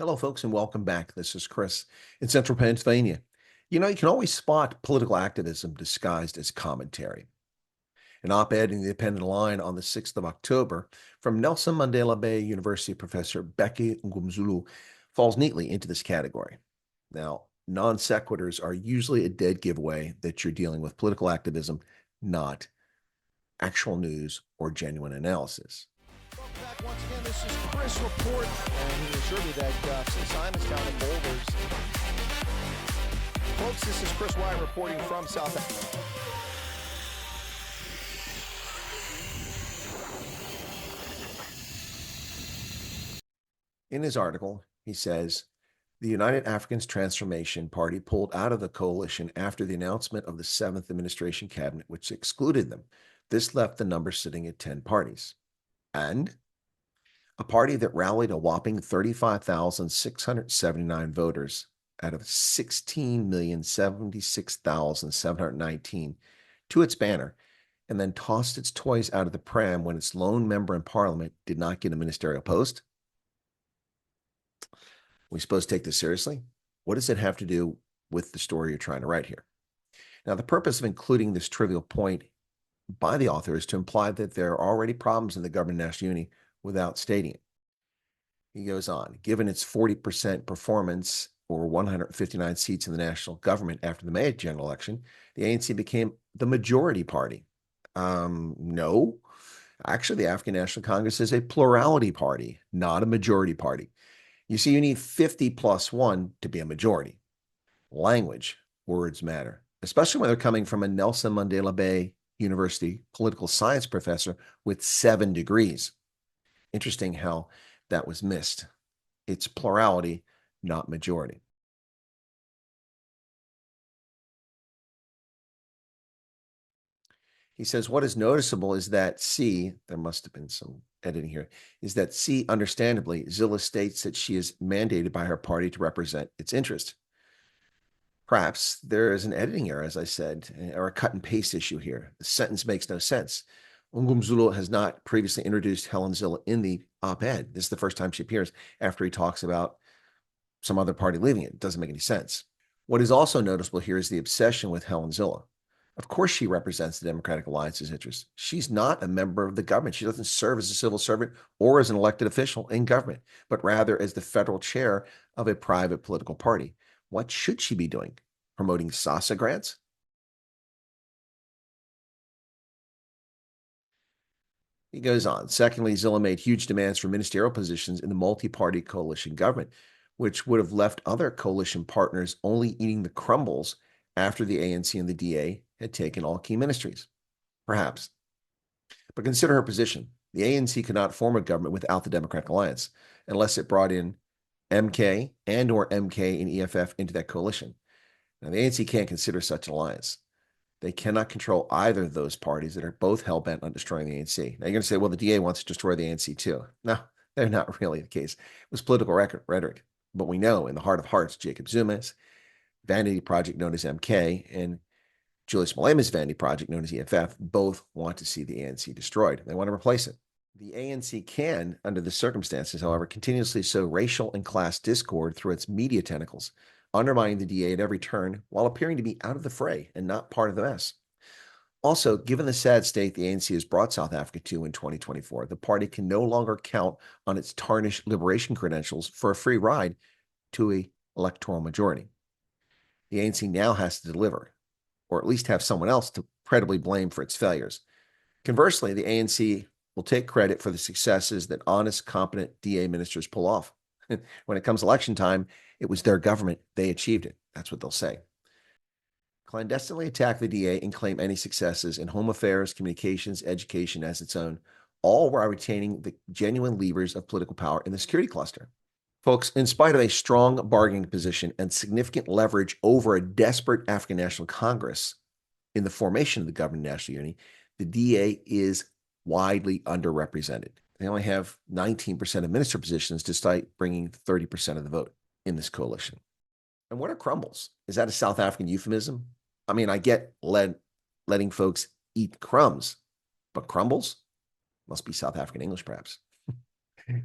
Hello, folks, and welcome back. This is Chris in Central Pennsylvania. You can always spot political activism disguised as commentary. An op-ed in the Independent Line on the 6th of October from Nelson Mandela Bay University professor Bheki Mngomezulu falls neatly into this category. Now, non sequiturs are usually a dead giveaway that you're dealing with political activism, not actual news or genuine analysis. Back once again, this is Chris Report, and he assured me that since I'm in town in Boulders, folks, this is Chris Wyatt reporting from South Africa. In his article, he says, the United Africans Transformation Party pulled out of the coalition after the announcement of the 7th Administration Cabinet, which excluded them. This left the number sitting at 10 parties. And a party that rallied a whopping 35,679 voters out of 16,076,719 to its banner, and then tossed its toys out of the pram when its lone member in parliament did not get a ministerial post? We supposed to take this seriously? What does it have to do with the story you're trying to write here? Now, the purpose of including this trivial point by the author is to imply that there are already problems in the government of national unity without stating it. He goes on, given its 40% performance or 159 seats in the national government after the May general election, the ANC became the majority party. No, actually, the African National Congress is a plurality party, not a majority party. You see, you need 50 plus 1 to be a majority. Language, words matter, especially when they're coming from a Nelson Mandela Bay University political science professor with 7 degrees. Interesting how that was missed. It's plurality, not majority. He says, what is noticeable is that C, there must have been some editing here, is that C, understandably, Zilles states that she is mandated by her party to represent its interest. Perhaps there is an editing error, as I said, or a cut and paste issue here. The sentence makes no sense. Mngomezulu has not previously introduced Helen Zille in the op-ed. This is the first time she appears after he talks about some other party leaving it. It doesn't make any sense. What is also noticeable here is the obsession with Helen Zille. Of course, she represents the Democratic Alliance's interests. She's not a member of the government. She doesn't serve as a civil servant or as an elected official in government, but rather as the federal chair of a private political party. What should she be doing? Promoting SASA grants? He goes on. Secondly, Zille made huge demands for ministerial positions in the multi-party coalition government, which would have left other coalition partners only eating the crumbles after the ANC and the DA had taken all key ministries. Perhaps. But consider her position. The ANC could not form a government without the Democratic Alliance unless it brought in MK and or MK and EFF into that coalition. Now, the ANC can't consider such an alliance. They cannot control either of those parties that are both hell-bent on destroying the ANC. Now, you're going to say, well, the DA wants to destroy the ANC too. No, they're not really the case. It was political rhetoric. But we know in the heart of hearts, Jacob Zuma's vanity project known as MK and Julius Malema's vanity project known as EFF both want to see the ANC destroyed. They want to replace it. The ANC can, under the circumstances, however, continuously sow racial and class discord through its media tentacles, undermining the DA at every turn while appearing to be out of the fray and not part of the mess. Also, given the sad state the ANC has brought South Africa to in 2024, the party can no longer count on its tarnished liberation credentials for a free ride to an electoral majority. The ANC now has to deliver, or at least have someone else to credibly blame for its failures. Conversely, the ANC will take credit for the successes that honest, competent DA ministers pull off. When it comes election time, it was their government. They achieved it. That's what they'll say. Clandestinely attack the DA and claim any successes in home affairs, communications, education as its own, all while retaining the genuine levers of political power in the security cluster. Folks, in spite of a strong bargaining position and significant leverage over a desperate African National Congress in the formation of the government of national unity, the DA is widely underrepresented. They only have 19% of minister positions despite bringing 30% of the vote in this coalition. And what are crumbles? Is that a South African euphemism? I mean, I get letting folks eat crumbs, but crumbles? Must be South African English, perhaps.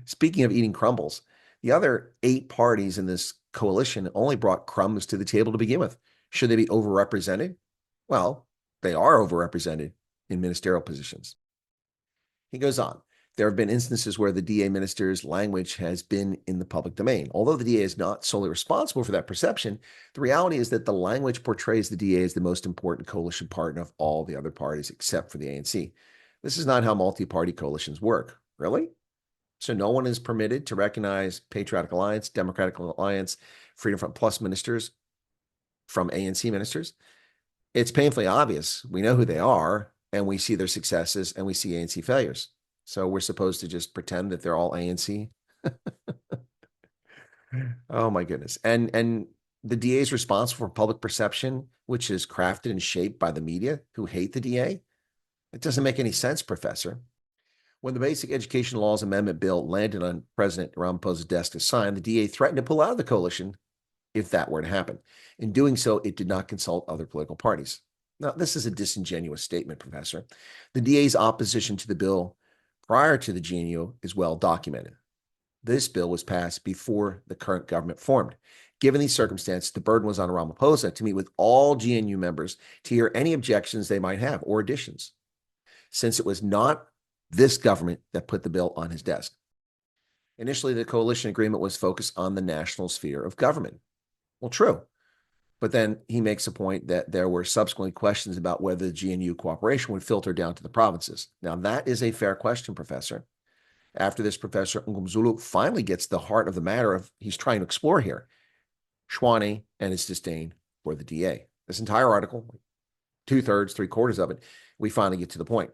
Speaking of eating crumbles, The other 8 parties in this coalition only brought crumbs to the table to begin with. Should they be overrepresented? Well, they are overrepresented in ministerial positions. He goes on. There have been instances where the DA minister's language has been in the public domain. Although the DA is not solely responsible for that perception, the reality is that the language portrays the DA as the most important coalition partner of all the other parties except for the ANC. This is not how multi-party coalitions work. Really? So no one is permitted to recognize Patriotic Alliance, Democratic Alliance, Freedom Front Plus ministers from ANC ministers? It's painfully obvious. We know who they are, and we see their successes, and we see ANC failures. So we're supposed to just pretend that they're all ANC? Oh my goodness. And the DA is responsible for public perception, which is crafted and shaped by the media who hate the DA? It doesn't make any sense, Professor. When the Basic Education Laws Amendment Bill landed on President Ramaphosa's desk to sign, the DA threatened to pull out of the coalition if that were to happen. In doing so, it did not consult other political parties. Now, this is a disingenuous statement, Professor. The DA's opposition to the bill prior to the GNU is well documented. This bill was passed before the current government formed. Given these circumstances, the burden was on Ramaphosa to meet with all GNU members to hear any objections they might have or additions, since it was not this government that put the bill on his desk. Initially, the coalition agreement was focused on the national sphere of government. Well, true. But then he makes a point that there were subsequently questions about whether the GNU cooperation would filter down to the provinces. Now, that is a fair question, Professor. After this, Professor Mngomezulu finally gets the heart of the matter of he's trying to explore here, Tshwane and his disdain for the DA. This entire article, 2/3, 3/4 of it, we finally get to the point.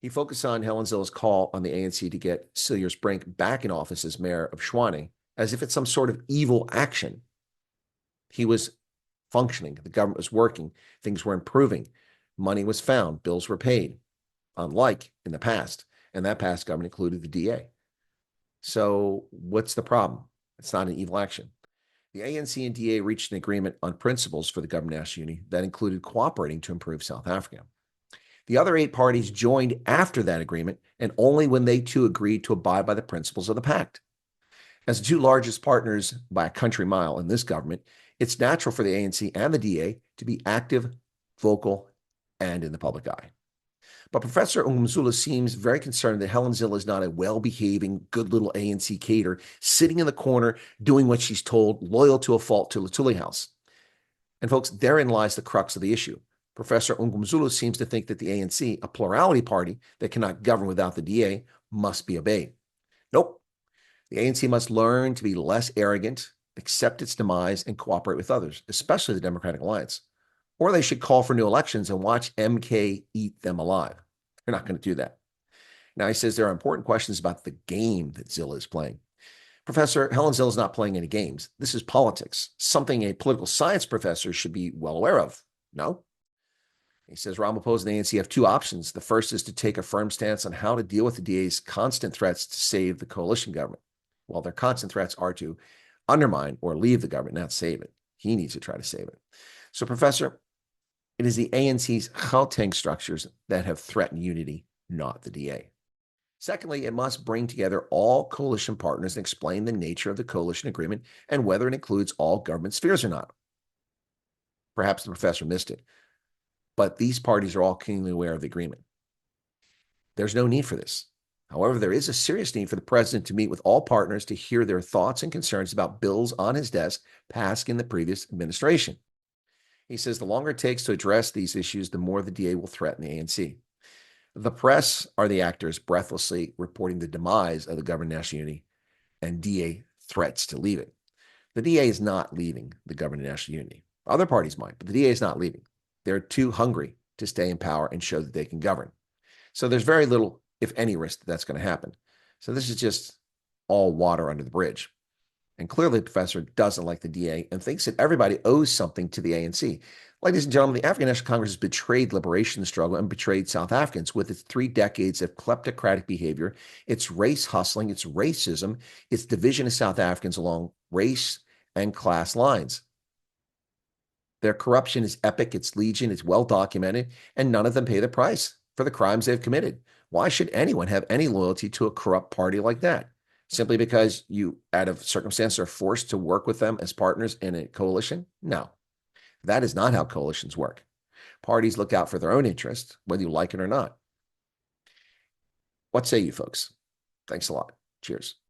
He focused on Helen Zille's call on the ANC to get Cilliers-Brink back in office as mayor of Tshwane, as if it's some sort of evil action. He was functioning. The government was working. Things were improving. Money was found. Bills were paid, unlike in the past. And that past government included the DA. So what's the problem? It's not an evil action. The ANC and DA reached an agreement on principles for the government national unity that included cooperating to improve South Africa. The other 8 parties joined after that agreement, and only when they too agreed to abide by the principles of the pact. As the 2 largest partners by a country mile in this government, it's natural for the ANC and the DA to be active, vocal, and in the public eye. But Professor Mngomezulu seems very concerned that Helen Zille is not a well-behaving, good little ANC cater, sitting in the corner, doing what she's told, loyal to a fault to Lutuli House. And folks, therein lies the crux of the issue. Professor Mngomezulu seems to think that the ANC, a plurality party that cannot govern without the DA, must be obeyed. Nope. The ANC must learn to be less arrogant, accept its demise, and cooperate with others, especially the Democratic Alliance. Or they should call for new elections and watch MK eat them alive. They're not going to do that. Now, he says there are important questions about the game that Zille is playing. Professor, Helen Zille is not playing any games. This is politics, something a political science professor should be well aware of. No? He says Ramaphosa and the ANC have 2 options. The first is to take a firm stance on how to deal with the DA's constant threats to save the coalition government. Well, their constant threats are to undermine or leave the government, not save it. He needs to try to save it. So, Professor, it is the ANC's Gauteng structures that have threatened unity, not the DA. Secondly, it must bring together all coalition partners and explain the nature of the coalition agreement and whether it includes all government spheres or not. Perhaps the professor missed it, but these parties are all keenly aware of the agreement. There's no need for this. However, there is a serious need for the president to meet with all partners to hear their thoughts and concerns about bills on his desk passed in the previous administration. He says the longer it takes to address these issues, the more the DA will threaten the ANC. The press are the actors breathlessly reporting the demise of the government national unity and DA threats to leave it. The DA is not leaving the government national unity. Other parties might, but the DA is not leaving. They're too hungry to stay in power and show that they can govern. So there's very little, if any, risk that that's going to happen. So this is just all water under the bridge. And clearly, the professor doesn't like the DA and thinks that everybody owes something to the ANC. Ladies and gentlemen, the African National Congress has betrayed liberation struggle and betrayed South Africans with its 3 decades of kleptocratic behavior, its race hustling, its racism, its division of South Africans along race and class lines. Their corruption is epic, it's legion, it's well documented, and none of them pay the price for the crimes they've committed. Why should anyone have any loyalty to a corrupt party like that? simply because you, out of circumstance, are forced to work with them as partners in a coalition? No, that is not how coalitions work. Parties look out for their own interests, whether you like it or not. What say you folks? Thanks a lot. Cheers.